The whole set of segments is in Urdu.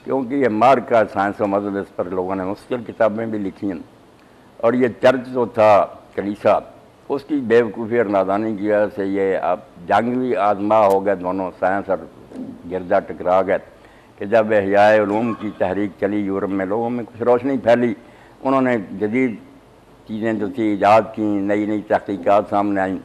کیونکہ یہ مار کا سائنس و مذہب اس پر لوگوں نے مختلف کتابیں بھی لکھی ہیں، اور یہ چرچ جو تھا کلیسا، اس کی بے وقوفی اور نادانی کی وجہ سے یہ اب جنگ بھی آزما ہو گئے، دونوں سائنس اور گرجا ٹکرا گئے کہ جب احیاء علوم کی تحریک چلی یورپ میں، لوگوں میں کچھ روشنی پھیلی، انہوں نے جدید چیزیں جو تھی ایجاد کی، نئی نئی تحقیقات سامنے آئیں۔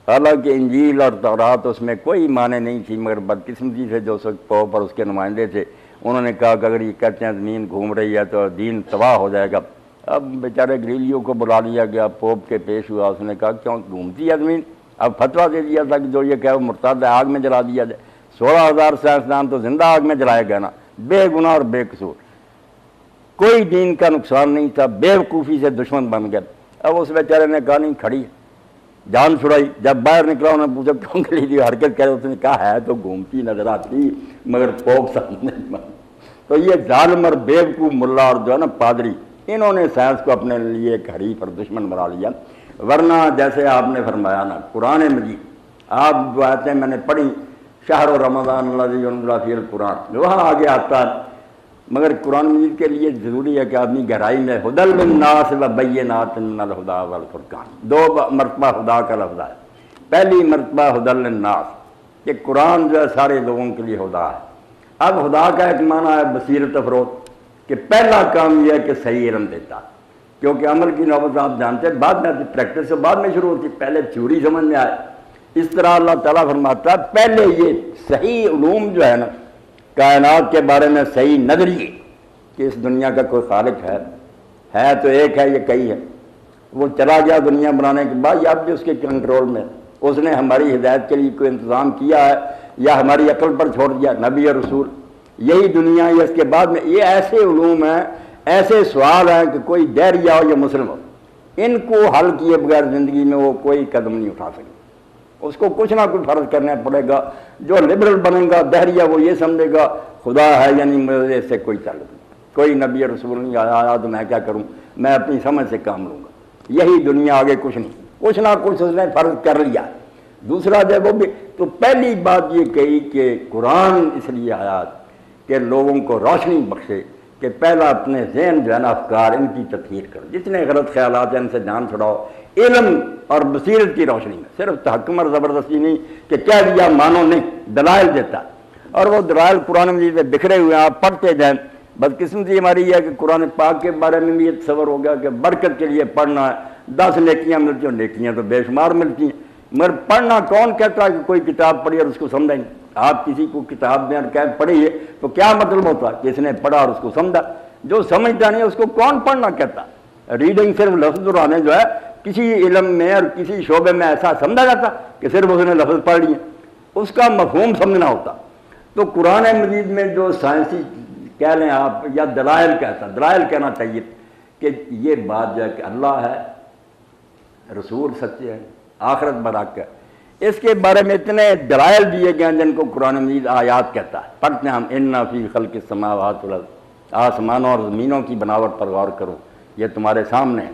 حالانکہ انجیل اور تورات اس میں کوئی معنی نہیں تھی، مگر بدقسمتی سے جو پوپ اور اس کے نمائندے تھے انہوں نے کہا کہ اگر یہ کہتے ہیں زمین گھوم رہی ہے تو دین تباہ ہو جائے گا۔ اب بیچارے گلیلیو کو بلا لیا گیا، پوپ کے پیش ہوا، اس نے کہا کیوں گھومتی ہے زمین؟ اب فتویٰ دے دیا تھا کہ جو یہ کہے وہ مرتد ہے، آگ میں جلا دیا جائے۔ 16,000 سائنسدان تو زندہ آگ میں جلائے گئے نا، بے گناہ اور بے قصور، کوئی دین کا نقصان نہیں تھا، بے وقوفی سے دشمن بن گئے۔ اب اس بیچارے نے کہا نہیں کھڑی ہے، جان چھڑائی۔ جب باہر نکلا انہوں نے پوچھا کیوں گلیلیو حرکت کرے، اس نے کہا ہے تو گھومتی نظر آتی مگر پوپ سامنے نہیں مانی۔ تو یہ ظالم اور بے وقوف ملا اور جو ہے نا پادری، انہوں نے سائنس کو اپنے لیے ایک حریف اور دشمن بنا لیا۔ ورنہ جیسے آپ نے فرمایا نا، قرآن مجید آپ جو آیتیں میں نے پڑھی، شہر رمضان الذی انزل فیہ القرآن، وہاں آگے آتا ہے، مگر قرآن مجید کے لیے ضروری ہے کہ آدمی گہرائی میں ہدی للناس وبینات من الہدی والفرقان، 2 مرتبہ خدا کا لفظ ہے۔ پہلی مرتبہ ہدی للناس، کہ قرآن جو ہے سارے لوگوں کے لیے ہدا ہے۔ اب خدا کا ایک معنی ہے بصیرت افروز، کہ پہلا کام یہ ہے کہ صحیح علم دیتا ہے، کیونکہ عمل کی نوبت آپ جانتے ہیں بعد میں، پریکٹس سے بعد میں شروع ہوتی، پہلے تھیوری سمجھ میں آئے۔ اس طرح اللہ تعالیٰ فرماتا ہے پہلے یہ صحیح علوم جو ہے نا کائنات کے بارے میں، صحیح نظریے کہ اس دنیا کا کوئی خالق ہے تو ایک ہے، یہ کئی ہے، وہ چلا گیا دنیا بنانے کے بعد، یا اب بھی اس کے کنٹرول میں، اس نے ہماری ہدایت کے لیے کوئی انتظام کیا ہے یا ہماری عقل پر چھوڑ دیا، نبی اور رسول، یہی دنیا ہے۔ اس کے بعد میں یہ ایسے علوم ہیں، ایسے سوال ہیں کہ کوئی دہریہ ہو یا مسلم ہو، ان کو حل کیے بغیر زندگی میں وہ کوئی قدم نہیں اٹھا سکے، اس کو کچھ نہ کچھ فرض کرنا پڑے گا۔ جو لبرل بنے گا دہریہ، وہ یہ سمجھے گا خدا ہے یعنی مجھے سے کوئی تعلق نہیں، کوئی نبی اور رسول نہیں آیا تو میں کیا کروں، میں اپنی سمجھ سے کام لوں گا، یہی دنیا، آگے کچھ نہیں، کچھ نہ کچھ اس نے فرض کر لیا۔ دوسرا جب وہ بھی تو پہلی بات یہ کہی کہ قرآن اس لیے آیا کہ لوگوں کو روشنی بخشے، کہ پہلا اپنے ذہن جو ہے نا افکار ان کی تطہیر کرو، جتنے غلط خیالات ہیں ان سے جان چھڑاؤ، علم اور بصیرت کی روشنی میں، صرف تحکم اور زبردستی نہیں کہ کہہ دیا مانو، نہیں، دلائل دیتا، اور وہ دلائل قرآن مجید میں بکھرے ہوئے ہیں، آپ پڑھتے جائیں۔ بدقسمتی ہماری یہ ہے کہ قرآن پاک کے بارے میں بھی یہ تصور ہو گیا کہ برکت کے لیے پڑھنا ہے، 10 نیکیاں ملتی ہیں، نیکیاں تو بے شمار ملتی ہیں، مگر پڑھنا کون کہتا ہے کہ کوئی کتاب پڑھی اور اس کو سمجھا نہیں؟ آپ کسی کو کتاب میں کہہ پڑھی ہے تو کیا مطلب ہوتا ہے کہ اس نے پڑھا اور اس کو سمجھا؟ جو سمجھتا نہیں اس کو کون پڑھنا کہتا؟ ریڈنگ صرف لفظ دہرانے جو ہے کسی علم میں اور کسی شعبے میں ایسا سمجھا جاتا کہ صرف اس نے لفظ پڑھ لیے، اس کا مفہوم سمجھنا ہوتا۔ تو قرآن مجید میں جو سائنسی کہہ لیں آپ یا دلائل کہتا، دلائل کہنا چاہیے کہ یہ بات جو ہے کہ اللہ ہے، رسول سچے ہیں، آخرت برحق ہے، اس کے بارے میں اتنے دلائل دیے گئے ہیں جن کو قرآن مجید آیات کہتا ہے۔ پڑھتے ہیں ہم، ان فی خلق السماوات والارض، آسمانوں اور زمینوں کی بناوٹ پر غور کرو، یہ تمہارے سامنے ہے،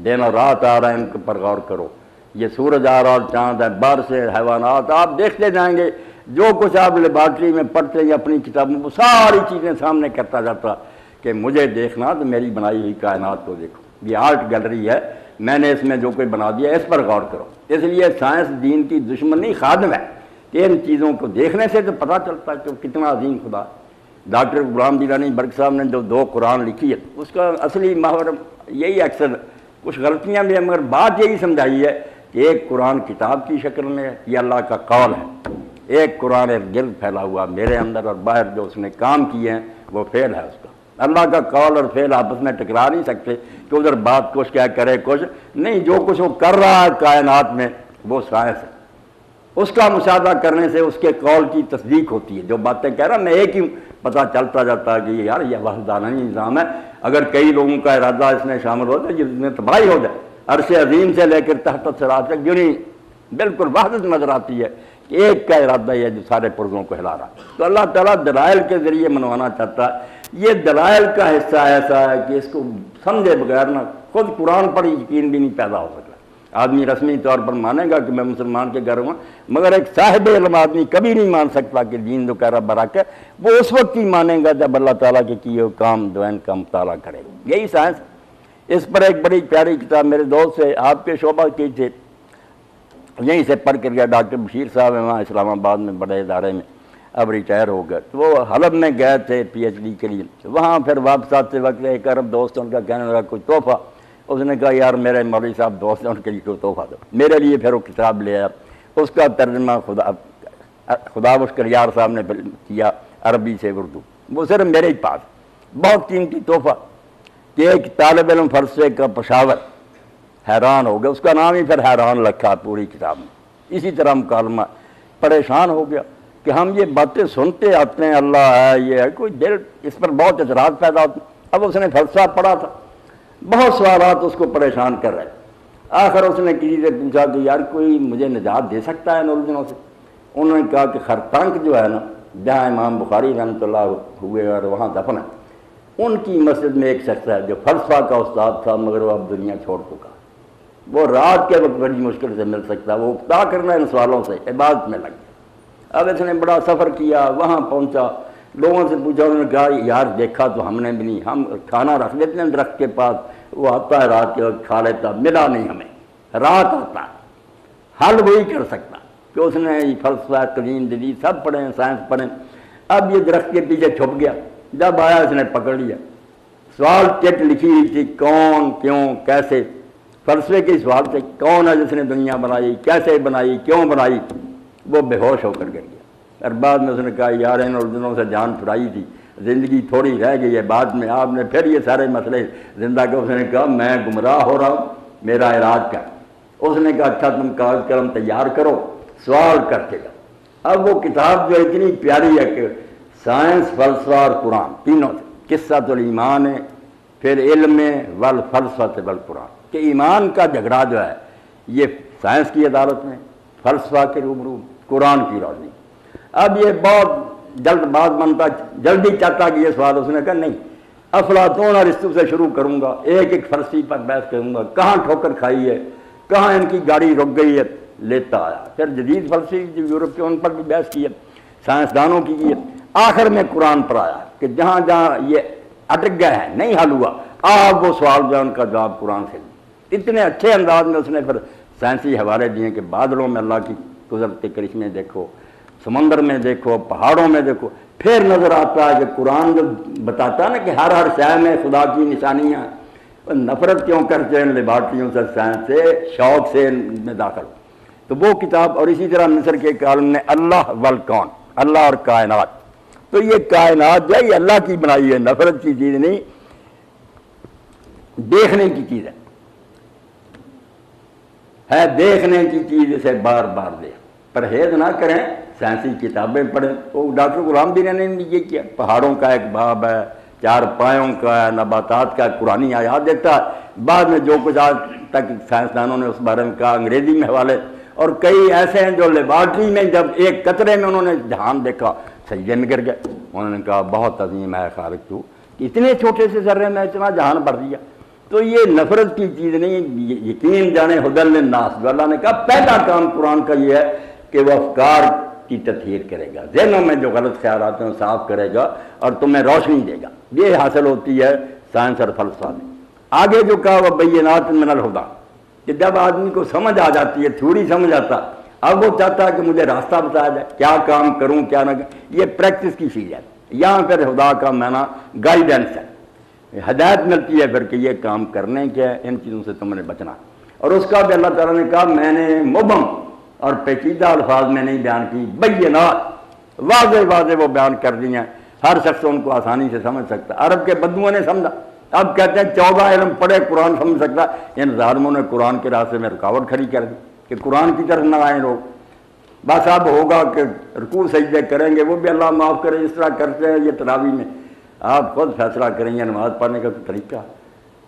دن اور رات آ رہا ہے ان پر غور کرو، یہ سورج آ رہا اور چاند ہے، بارش سے حیوانات، آپ دیکھتے جائیں گے جو کچھ آپ لیبارٹری میں پڑھتے ہیں یا اپنی کتابوں میں، ساری چیزیں سامنے کرتا جاتا کہ مجھے دیکھنا تو میری بنائی ہوئی کائنات کو دیکھو، یہ آرٹ گیلری ہے، میں نے اس میں جو کوئی بنا دیا اس پر غور کرو۔ اس لیے سائنس دین کی دشمن نہیں، خادم ہے، کہ ان چیزوں کو دیکھنے سے تو پتہ چلتا ہے کہ کتنا عظیم خدا۔ ڈاکٹر غلام دیلانی برق صاحب نے جو 2 قرآن لکھی ہے، اس کا اصلی محور یہی، اکثر کچھ غلطیاں بھی ہیں مگر بات یہی سمجھائی ہے کہ ایک قرآن کتاب کی شکل میں ہے، یہ اللہ کا قول ہے، ایک قرآن گرد پھیلا ہوا میرے اندر اور باہر جو اس نے کام کیے ہیں وہ فعل ہے اس کا۔ اللہ کا قول اور فعل آپس میں ٹکرا نہیں سکتے کہ ادھر بات کچھ کیا کرے کچھ نہیں، جو کچھ وہ کر رہا ہے کائنات میں وہ سائنس ہے، اس کا مشاہدہ کرنے سے اس کے قول کی تصدیق ہوتی ہے۔ جو باتیں کہہ رہا میں ایک ہی پتہ چلتا جاتا ہے کہ یار یہ وحدانیت نظام ہے، اگر کئی لوگوں کا ارادہ اس میں شامل ہو جائے جس میں تباہی ہو جائے، عرش عظیم سے لے کر تحت صراط تک جو نہیں بالکل وحدت نظر آتی ہے کہ ایک کا ارادہ ہے جو سارے پرزوں کو ہلا رہا۔ تو اللہ تعالیٰ دلائل کے ذریعے منوانا چاہتا ہے۔ یہ دلائل کا حصہ ایسا ہے کہ اس کو سمجھے بغیر نہ خود قرآن پر یقین بھی نہیں پیدا ہو سکتا۔ آدمی رسمی طور پر مانے گا کہ میں مسلمان کے گھر ہوں، مگر ایک صاحب علم آدمی کبھی نہیں مان سکتا کہ دین جو کہہ رہا برحق ہے، وہ اس وقت ہی مانے گا جب اللہ تعالیٰ کے کیے ہوئے کام دوئین کا مطالعہ کرے گا۔ یہی سائنس۔ اس پر ایک بڑی پیاری کتاب میرے دوست سے آپ کے شعبہ کی تھے، یہیں سے پڑھ کر گیا، ڈاکٹر بشیر صاحب ہیں وہاں اسلام آباد میں بڑے ادارے میں، اب ریٹائر ہو گئے، تو وہ حلب میں گئے تھے پی ایچ ڈی کے لیے، وہاں پھر واپس آتے وقت ایک عرب دوست ان کا کہنے لگا کوئی تحفہ، اس نے کہا یار میرے مولوی صاحب دوست ہیں ان کے لیے کوئی تحفہ دو، میرے لیے پھر وہ کتاب لے آیا، اس کا ترجمہ خدا بشکر یار صاحب نے کیا عربی سے اردو، وہ صرف میرے ہی پاس، بہت قیمتی تحفہ کہ ایک طالب علم فلسفے کا پشاور حیران ہو گیا، اس کا نام ہی پھر حیران لکھا پوری کتاب میں، اسی طرح مکالمہ، پریشان ہو گیا کہ ہم یہ باتیں سنتے آتے ہیں اللہ ہے یہ ہے، کوئی دل اس پر بہت اعتراض پیدا ہوتے۔ اب اس نے فلسفہ پڑھا تھا، بہت سوالات اس کو پریشان کر رہے، آخر اس نے کسی سے پوچھا کہ یار کوئی مجھے نجات دے سکتا ہے ان الجھنوں سے؟ انہوں نے کہا کہ خرطنک جو ہے نا، جہاں امام بخاری رحمۃ اللہ ہوئے اور وہاں دفن ہے، ان کی مسجد میں ایک شخص ہے جو فلسفہ کا استاد تھا مگر وہ اب دنیا چھوڑ چکا، وہ رات کے وقت بڑی مشکل سے مل سکتا، وہ اقتدا کرنا ان سوالوں سے عبادت میں لگ گیا۔ اب اس نے بڑا سفر کیا، وہاں پہنچا، لوگوں سے پوچھا، انہوں نے کہا یار دیکھا تو ہم نے بھی نہیں، ہم کھانا رکھ دیتے ہیں درخت کے پاس، وہ آتا ہے رات کے وقت کھا لیتا، ملا نہیں ہمیں، رات آتا ہے، حل وہی کر سکتا کہ اس نے فلسفہ قدیم جدید سب پڑھے، سائنس پڑھے، اب یہ درخت کے پیچھے چھپ گیا، جب آیا اس نے پکڑ لیا، سوال چٹ لکھی ہوئی تھی کون کیوں کیسے، فلسفے کے سوال سے کون ہے جس نے دنیا بنائی، کیسے بنائی، کیوں بنائی، وہ بے ہوش ہو کر گر گیا۔ اور بعد میں اس نے کہا یار ان الجھنوں سے جان چھڑائی تھی، زندگی تھوڑی رہ گئی ہے، بعد میں آپ نے پھر یہ سارے مسئلے زندہ کے، اس نے کہا میں گمراہ ہو رہا ہوں، میرا علاج کر۔ اس نے کہا اچھا تم کاغذ قلم تیار کرو، سوال کرتے جاؤ۔ اب وہ کتاب جو اتنی پیاری ہے کہ سائنس، فلسفہ اور قرآن تینوں سے، قصۃ الایمان ہے، پھر علم والفلسفہ والقرآن، کہ ایمان کا جھگڑا جو ہے یہ سائنس کی عدالت میں، فلسفہ کے روبرو، قرآن کی روشنی۔ اب یہ بہت جلد بات بنتا، جلدی چاہتا کہ یہ سوال، اس نے کہا نہیں، افلاطون اور ارسطو سے شروع کروں گا، ایک ایک فلسفی پر بحث کروں گا، کہاں ٹھوکر کھائی ہے، کہاں ان کی گاڑی رک گئی ہے، لیتا آیا۔ پھر جدید فلسفی جو یورپ کے ان پر بھی بحث کی ہے، سائنسدانوں کی ہے، آخر میں قرآن پر آیا کہ جہاں جہاں یہ اٹک گئے ہیں نہیں حل ہوا، آپ وہ سوال جو ہے ان کا جواب قرآن سے دیں۔ اتنے اچھے انداز میں اس نے پھر سائنسی حوالے دیے کہ بادلوں میں اللہ کی قدرت کے کرشمے دیکھو، سمندر میں دیکھو، پہاڑوں میں دیکھو، پھر نظر آتا ہے کہ قرآن جو بتاتا ہے نا کہ ہر شے میں خدا کی نشانیاں، نفرت کیوں کرتے ہیں لیبارٹریوں سے، سائنس سے، شوق سے ان میں داخل، تو وہ کتاب۔ اور اسی طرح مصر کے ایک عالم نے اللہ والکون، اللہ اور کائنات، تو یہ کائنات جو ہے یہ اللہ کی بنائی ہے، نفرت کی چیز نہیں، دیکھنے کی چیز ہے دیکھنے کی چیز، اسے بار بار دیکھ، پرہیز نہ کریں، سائنسی کتابیں پڑھیں۔ وہ ڈاکٹر غلام دین نے یہ کیا، پہاڑوں کا ایک باب ہے، چار پایوں کا ہے، نباتات کا قرآنی آیات دیتا ہے، بعد میں جو کچھ آج تک سائنسدانوں نے اس بارے میں کہا انگریزی میں حوالے، اور کئی ایسے ہیں جو لیبارٹری میں جب ایک قطرے میں انہوں نے جہان دیکھا سجدے میں گر گئے، انہوں نے کہا بہت عظیم ہے خالق تو، اتنے چھوٹے سے ذرے میں اتنا جہان بھر دیا۔ تو یہ نفرت کی چیز نہیں، یقین جانے ہدل للناس، جو اللہ نے کہا پہلا کام قرآن کا یہ ہے کہ وہ افکار کی تطہیر کرے گا، ذہنوں میں جو غلط خیالات ہیں صاف کرے گا اور تمہیں روشنی دے گا، یہ حاصل ہوتی ہے سائنس اور فلسفہ میں۔ آگے جو کہا وہ بینات من الہدیٰ، کہ جب آدمی کو سمجھ آ جاتی ہے، تھوڑی سمجھ آتا، اب وہ چاہتا ہے کہ مجھے راستہ بتایا جائے، کیا کام کروں کیا نہ کروں، یہ پریکٹس کی چیز ہے۔ یہاں پھر خدا کا معنی گائیڈنس ہے، ہدایت ملتی ہے پھر کہ یہ کام کرنے کے ہے، ان چیزوں سے تم نے بچنا۔ اور اس کا بھی اللہ تعالیٰ نے کہا میں نے مبہم اور پیچیدہ الفاظ میں نہیں بیان کی، بینات، واضح واضح وہ بیان کر دی ہیں، ہر شخص ان کو آسانی سے سمجھ سکتا۔ عرب کے بدوؤں نے سمجھا، اب کہتے ہیں 14 علم پڑھے قرآن سمجھ سکتا، ان ظالموں نے قرآن کے راستے میں رکاوٹ کھڑی کر دی کہ قرآن کی طرف نہ آئیں لوگ۔ بس اب ہوگا کہ رکوع سجدے کریں گے، وہ بھی اللہ معاف کرے اس طرح کرتے ہیں یہ تراویح میں، آپ خود فیصلہ کریں گے نماز پڑھنے کا طریقہ،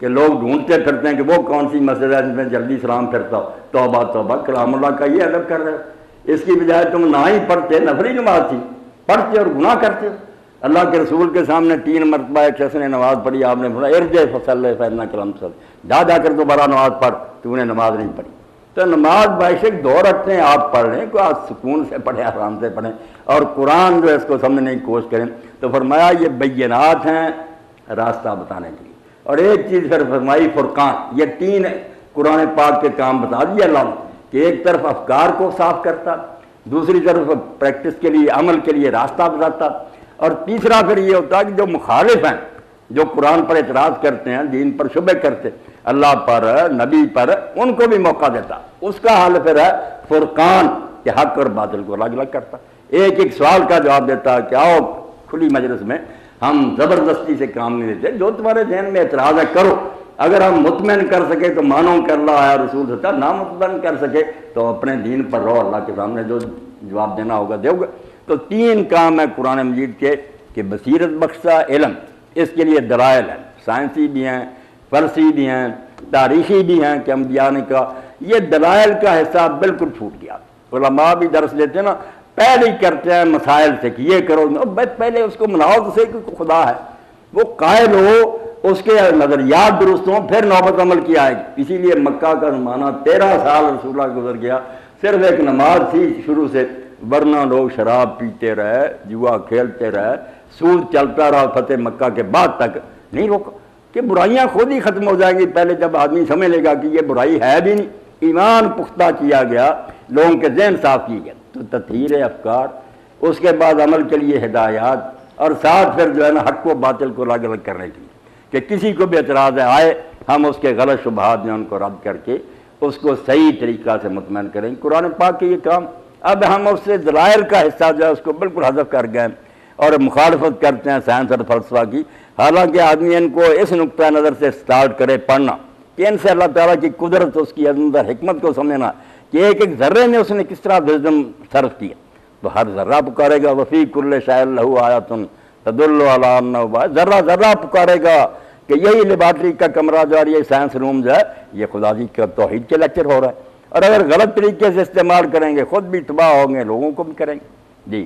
کہ لوگ ڈھونڈتے پھرتے ہیں کہ وہ کون سی مسجد ہے جس میں جلدی سلام پھرتا ہو، توبہ توبہ، کلام اللہ کا یہ ادب کر رہے ہو، اس کی بجائے تم نہ ہی پڑھتے، نفلی نماز تھی، پڑھتے اور گناہ کرتے ہو۔ اللہ کے رسول کے سامنے 3 مرتبہ ایک شخص نے نماز پڑھی، آپ نے بولا ارجع فصلی فإنک لم تصلی، جا کر دوبارہ نماز پڑھ، تو نے نماز نہیں پڑھی۔ تو نماز بیشک 2 رکعتیں آپ پڑھ لیں، کو آپ سکون سے پڑھیں، آرام سے پڑھیں، اور قرآن جو ہے اس کو سمجھنے کی کوشش کریں۔ تو فرمایا یہ بینات ہیں راستہ بتانے کے لیے، اور ایک چیز پھر فرمائی فرقان، یہ 3 قرآن پاک کے کام بتا دیے اللہ نے، کہ ایک طرف افکار کو صاف کرتا، دوسری طرف پریکٹس کے لیے، عمل کے لیے راستہ بتاتا، اور تیسرا پھر یہ ہوتا کہ جو مخالف ہیں، جو قرآن پر اعتراض کرتے ہیں، دین پر شبہ کرتے، اللہ پر، نبی پر، ان کو بھی موقع دیتا۔ اس کا حل پھر ہے فرقان، کہ حق اور باطل کو الگ الگ کرتا، ایک ایک سوال کا جواب دیتا کہ آؤ کھلی مجلس میں، ہم زبردستی سے کام نہیں دیتے، جو تمہارے ذہن میں اعتراض ہے کرو، اگر ہم مطمئن کر سکے تو مانو کہ اللہ ہے رسول سے، نہ مطمئن کر سکے تو اپنے دین پر رہو، اللہ کے سامنے جو جواب دینا ہوگا دے گا۔ تو 3 کام ہے قرآن مجید کے، کہ بصیرت بخشا علم، اس کے لیے دلائل ہیں، سائنسی بھی ہیں، فلسفی بھی ہیں، تاریخی بھی ہیں کہ انبیاء نے کہا، یہ دلائل کا حصہ بالکل چھوٹ گیا۔ علماء بھی درس لیتے ہیں نا، پہلے ہی کرتے ہیں مسائل سے کہ یہ کرو، پہلے اس کو مناؤ تو صحیح کہ خدا ہے، وہ قائل ہو، اس کے نظریات درست ہوں، پھر نوبت عمل کی آئے گی۔ اسی لیے مکہ کا زمانہ 13 سال رسول اللہ گزر گیا، صرف ایک نماز تھی شروع سے، ورنہ لوگ شراب پیتے رہے، جوا کھیلتے رہے، سود چلتا رہا فتح مکہ کے بعد تک نہیں روکا، کہ برائیاں خود ہی ختم ہو جائیں گی پہلے جب آدمی سمجھ لے گا کہ یہ برائی ہے بھی نہیں، ایمان پختہ کیا گیا، لوگوں کے ذہن صاف کیے گئے، تو تطہیر افکار، اس کے بعد عمل کے لیے ہدایات، اور ساتھ پھر جو ہے نا حق و باطل کو الگ الگ کرنے کے لیے، کہ کسی کو بھی اعتراض آئے ہم اس کے غلط شبہات میں ان کو رد کر کے اس کو صحیح طریقہ سے مطمئن کریں۔ قرآن پاک کے یہ کام، اب ہم اس سے دلائل کا حصہ جو ہے اس کو بالکل حذف کر گئے اور مخالفت کرتے ہیں سائنس اور فلسفہ کی، حالانکہ آدمی ان کو اس نقطہ نظر سے سٹارٹ کرے پڑھنا کہ ان سے اللہ تعالیٰ کی قدرت، اس کی اندر حکمت کو سمجھنا کہ ایک ایک ذرے میں اس نے کس طرح وزڈم صرف کیا، تو ہر ذرہ پکارے گا، وفی کل شیء لہ آیۃ تدل علی انہ واحد، ذرہ ذرہ پکارے گا کہ یہی لیبارٹری کا کمرہ جو ہے، یہ سائنس روم جو ہے، یہ خدا جی کا توحید کے لیکچر ہو رہا ہے، اور اگر غلط طریقے سے استعمال کریں گے خود بھی تباہ ہوں گے، لوگوں کو بھی کریں گے۔ جی